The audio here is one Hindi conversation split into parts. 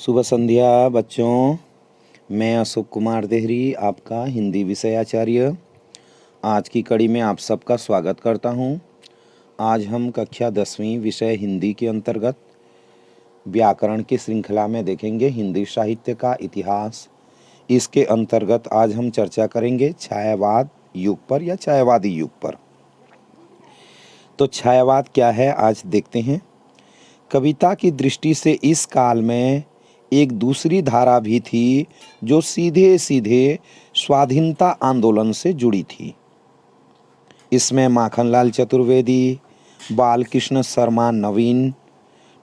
शुभ संध्या बच्चों। मैं अशोक कुमार देहरी, आपका हिंदी विषयाचार्य, आज की कड़ी में आप सबका स्वागत करता हूं। आज हम कक्षा 10वीं विषय हिंदी के अंतर्गत व्याकरण की श्रृंखला में देखेंगे हिंदी साहित्य का इतिहास। इसके अंतर्गत आज हम चर्चा करेंगे छायावाद युग पर या छायावादी युग पर। तो छायावाद क्या है, आज देखते हैं। कविता की दृष्टि से इस काल में एक दूसरी धारा भी थी जो सीधे सीधे स्वाधीनता आंदोलन से जुड़ी थी। इसमें माखनलाल चतुर्वेदी, बालकृष्ण शर्मा नवीन,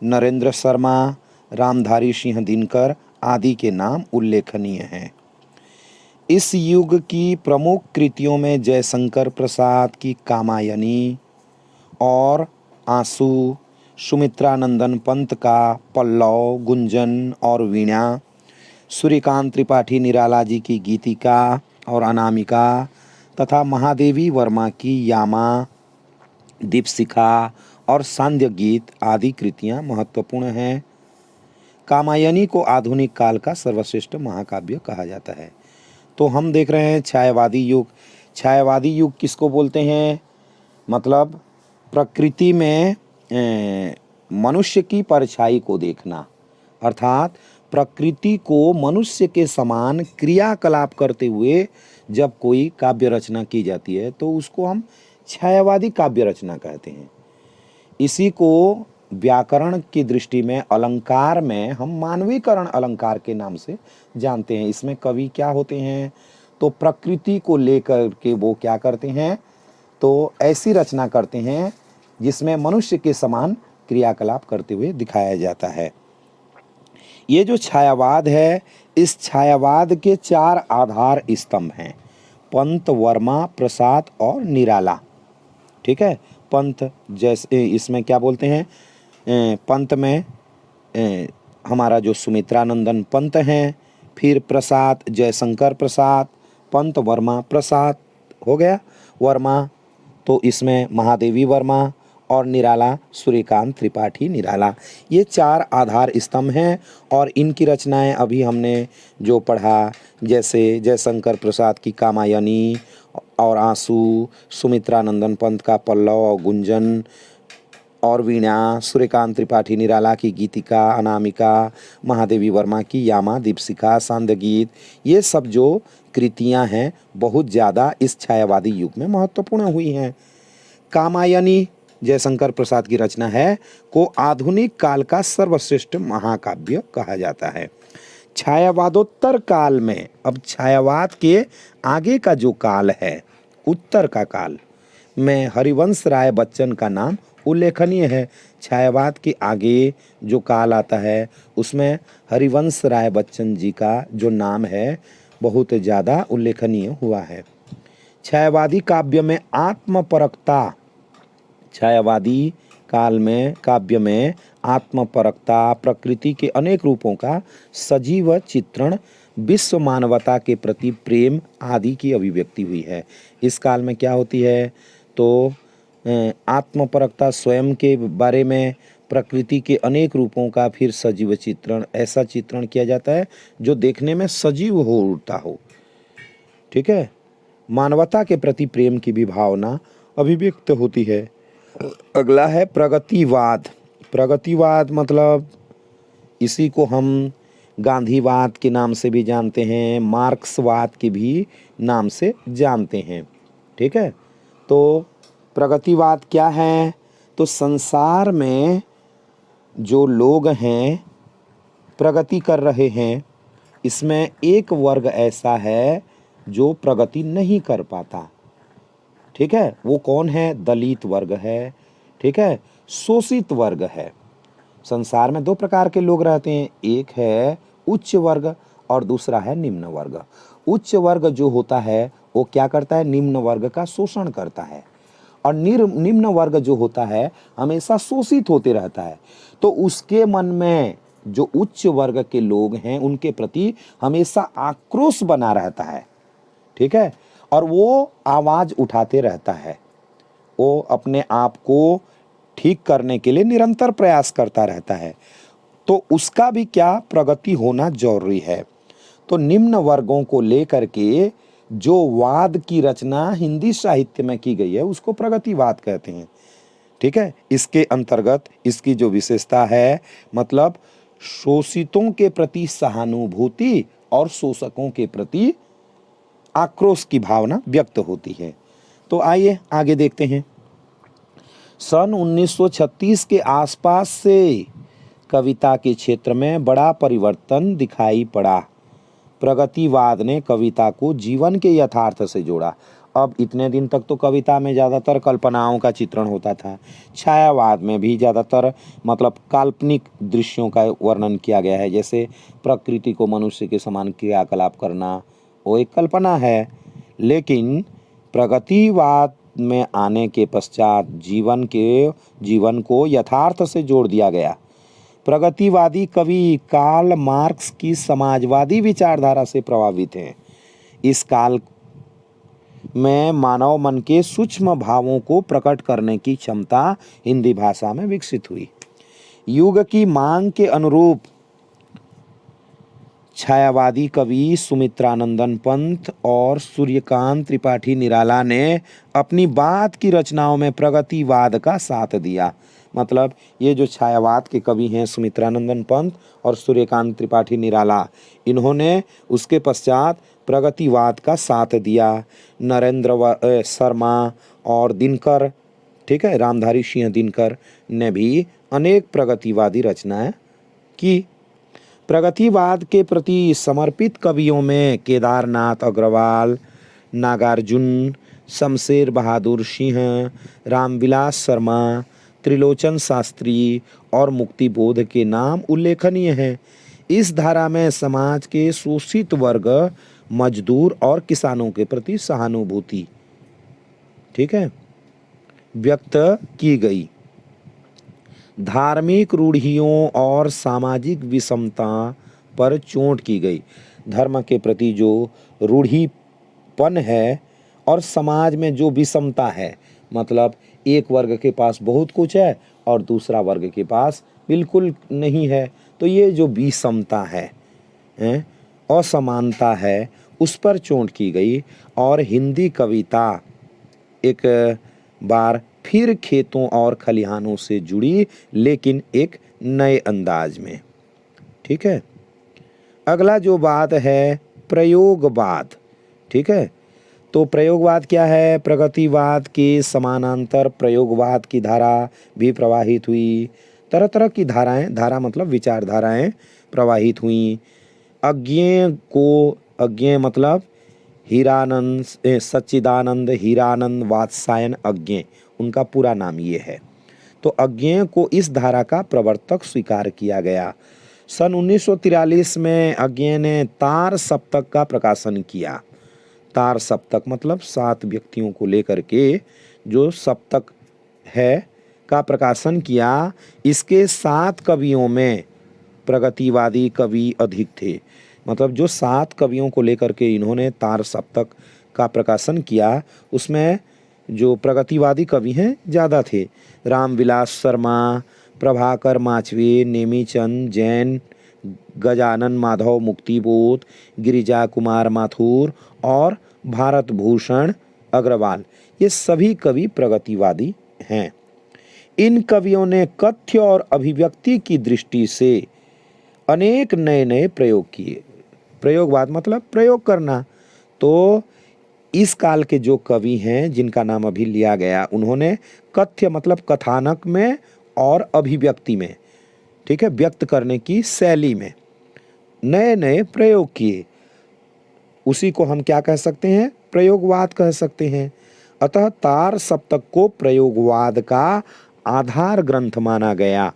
नरेंद्र शर्मा, रामधारी सिंह दिनकर आदि के नाम उल्लेखनीय हैं। इस युग की प्रमुख कृतियों में जयशंकर प्रसाद की कामायनी और आंसू, सुमित्रानंदन पंत का पल्लव, गुंजन और वीणा, सूर्यकांत त्रिपाठी निराला जी की गीतिका और अनामिका तथा महादेवी वर्मा की यामा, दीपशिखा और सांध्य गीत आदि कृतियां महत्वपूर्ण हैं। कामायनी को आधुनिक काल का सर्वश्रेष्ठ महाकाव्य कहा जाता है। तो हम देख रहे हैं छायावादी युग। छायावादी युग किसको बोलते हैं? मतलब प्रकृति में मनुष्य की परछाई को देखना, अर्थात प्रकृति को मनुष्य के समान क्रियाकलाप करते हुए जब कोई काव्य रचना की जाती है तो उसको हम छायावादी काव्य रचना कहते हैं। इसी को व्याकरण की दृष्टि में अलंकार में हम मानवीकरण अलंकार के नाम से जानते हैं। इसमें कवि क्या होते हैं? तो प्रकृति को लेकर के वो क्या करते हैं? तो ऐसी रचना करते हैं जिसमें मनुष्य के समान क्रियाकलाप करते हुए दिखाया जाता है। ये जो छायावाद है, इस छायावाद के 4 आधार स्तंभ हैं: पंत, वर्मा, प्रसाद और निराला। ठीक है। पंत जैसे इसमें क्या बोलते हैं? पंत में हमारा जो सुमित्रानंदन पंत हैं, फिर प्रसाद जयशंकर प्रसाद, पंत वर्मा प्रसाद हो गया। वर्मा तो इसमें महादेवी वर्मा और निराला सूर्यकांत त्रिपाठी निराला। ये 4 आधार स्तंभ हैं और इनकी रचनाएं अभी हमने जो पढ़ा, जैसे जयशंकर प्रसाद की कामायनी और आंसू, सुमित्रानंदन पंत का पल्लव और गुंजन और वीणा, सूर्यकांत त्रिपाठी निराला की गीतिका, अनामिका, महादेवी वर्मा की यामा, दीपशिखा, सांध्य गीत, ये सब जो कृतियां हैं बहुत ज़्यादा इस छायावादी युग में महत्वपूर्ण हुई हैं। कामायनी जयशंकर प्रसाद की रचना है, को आधुनिक काल का सर्वश्रेष्ठ महाकाव्य कहा जाता है। छायावादोत्तर काल में, अब छायावाद के आगे का जो काल है, उत्तर का काल में हरिवंश राय बच्चन का नाम उल्लेखनीय है। छायावाद के आगे जो काल आता है उसमें हरिवंश राय बच्चन जी का जो नाम है बहुत ज़्यादा उल्लेखनीय हुआ है। छायावादी काव्य में आत्मपरकता, छायावादी काल में काव्य में आत्मपरकता, प्रकृति के अनेक रूपों का सजीव चित्रण, विश्व मानवता के प्रति प्रेम आदि की अभिव्यक्ति हुई है। इस काल में क्या होती है? तो आत्मपरकता, स्वयं के बारे में, प्रकृति के अनेक रूपों का फिर सजीव चित्रण, ऐसा चित्रण किया जाता है जो देखने में सजीव हो उठता हो। ठीक है। मानवता के प्रति प्रेम की भी भावना अभिव्यक्त होती है। अगला है प्रगतिवाद। प्रगतिवाद मतलब इसी को हम गांधीवाद के नाम से भी जानते हैं, मार्क्सवाद के भी नाम से जानते हैं। ठीक है। तो प्रगतिवाद क्या है? तो संसार में जो लोग हैं प्रगति कर रहे हैं, इसमें एक वर्ग ऐसा है जो प्रगति नहीं कर पाता। ठीक है। वो कौन है? दलित वर्ग है। ठीक है। शोषित वर्ग है। संसार में 2 प्रकार के लोग रहते हैं, एक है उच्च वर्ग और दूसरा है निम्न वर्ग। उच्च वर्ग जो होता है वो क्या करता है? निम्न वर्ग का शोषण करता है, और निम्न वर्ग जो होता है हमेशा शोषित होते रहता है। तो उसके मन में जो उच्च वर्ग के लोग हैं उनके प्रति हमेशा आक्रोश बना रहता है। ठीक है। और वो आवाज उठाते रहता है, वो अपने आप को ठीक करने के लिए निरंतर प्रयास करता रहता है। तो उसका भी क्या प्रगति होना जरूरी है। तो निम्न वर्गों को लेकर के जो वाद की रचना हिंदी साहित्य में की गई है उसको प्रगतिवाद कहते हैं। ठीक है, इसके अंतर्गत इसकी जो विशेषता है मतलब शोषितों के प्रति सहानुभूति और शोषकों के प्रति आक्रोश की भावना व्यक्त होती है। तो आइए आगे देखते हैं। सन 1936 के आसपास से कविता के क्षेत्र में बड़ा परिवर्तन दिखाई पड़ा। प्रगतिवाद ने कविता को जीवन के यथार्थ से जोड़ा। अब इतने दिन तक तो कविता में ज़्यादातर कल्पनाओं का चित्रण होता था। छायावाद में भी ज़्यादातर मतलब काल्पनिक दृश्यों का वर्णन किया गया है, जैसे प्रकृति को मनुष्य के समान क्रियाकलाप करना, वो एक कल्पना है। लेकिन प्रगतिवाद में आने के पश्चात जीवन को यथार्थ से जोड़ दिया गया। प्रगतिवादी कवि कार्ल मार्क्स की समाजवादी विचारधारा से प्रभावित हैं। इस काल में मानव मन के सूक्ष्म भावों को प्रकट करने की क्षमता हिंदी भाषा में विकसित हुई। युग की मांग के अनुरूप छायावादी कवि सुमित्रानंदन पंत और सूर्यकांत त्रिपाठी निराला ने अपनी बात की रचनाओं में प्रगतिवाद का साथ दिया। मतलब ये जो छायावाद के कवि हैं सुमित्रानंदन पंत और सूर्यकांत त्रिपाठी निराला, इन्होंने उसके पश्चात प्रगतिवाद का साथ दिया। नरेंद्र शर्मा और दिनकर, ठीक है, रामधारी सिंह दिनकर ने भी अनेक प्रगतिवादी रचनाएं की। प्रगतिवाद के प्रति समर्पित कवियों में केदारनाथ अग्रवाल, नागार्जुन, शमशेर बहादुर सिंह, रामविलास शर्मा, त्रिलोचन शास्त्री और मुक्तिबोध के नाम उल्लेखनीय हैं। इस धारा में समाज के शोषित वर्ग, मजदूर और किसानों के प्रति सहानुभूति, ठीक है, व्यक्त की गई। धार्मिक रूढ़ियों और सामाजिक विषमता पर चोट की गई। धर्म के प्रति जो रूढ़िपन है और समाज में जो विषमता है, मतलब एक वर्ग के पास बहुत कुछ है और दूसरा वर्ग के पास बिल्कुल नहीं है, तो ये जो विषमता है, असमानता है, उस पर चोट की गई। और हिंदी कविता एक बार फिर खेतों और खलिहानों से जुड़ी, लेकिन एक नए अंदाज में। ठीक है, अगला जो बात है प्रयोगवाद। ठीक है, तो प्रयोगवाद क्या है? प्रगतिवाद के समानांतर प्रयोगवाद की धारा भी प्रवाहित हुई। तरह तरह की धारा मतलब विचारधाराएं प्रवाहित हुई। अज्ञेय मतलब हीरानंद, सच्चिदानंद हीरानंद वात्सायन अज्ञेय, उनका पूरा नाम ये है। तो अज्ञेय को इस धारा का प्रवर्तक स्वीकार किया गया। सन 1943 में अज्ञेय ने तार सप्तक का प्रकाशन किया। तार सप्तक मतलब 7 व्यक्तियों को लेकर के जो सप्तक है का प्रकाशन किया। इसके 7 कवियों में प्रगतिवादी कवि अधिक थे। मतलब जो 7 कवियों को लेकर के इन्होंने तार सप्तक का प्रकाशन किया, उसमें जो प्रगतिवादी कवि हैं ज़्यादा थे। रामविलास शर्मा, प्रभाकर माचवे, नेमीचंद जैन, गजानन माधव मुक्तिबोध, गिरिजा कुमार माथुर और भारत भूषण अग्रवाल, ये सभी कवि प्रगतिवादी हैं। इन कवियों ने कथ्य और अभिव्यक्ति की दृष्टि से अनेक नए नए प्रयोग किए। प्रयोगवाद मतलब प्रयोग करना। तो इस काल के जो कवि हैं जिनका नाम अभी लिया गया, उन्होंने कथ्य मतलब कथानक में और अभिव्यक्ति में, ठीक है, व्यक्त करने की शैली में नए नए प्रयोग किए। उसी को हम क्या कह सकते हैं? प्रयोगवाद कह सकते हैं। अतः तार सप्तक को प्रयोगवाद का आधार ग्रंथ माना गया।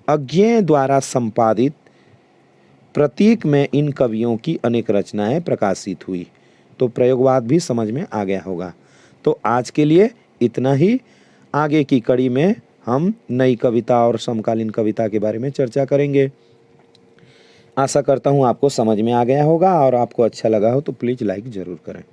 अज्ञेय द्वारा संपादित प्रतीक में इन कवियों की अनेक रचनाएं प्रकाशित हुई। तो प्रयोगवाद भी समझ में आ गया होगा। तो आज के लिए इतना ही। आगे की कड़ी में हम नई कविता और समकालीन कविता के बारे में चर्चा करेंगे। आशा करता हूँ आपको समझ में आ गया होगा और आपको अच्छा लगा हो तो प्लीज़ लाइक ज़रूर करें।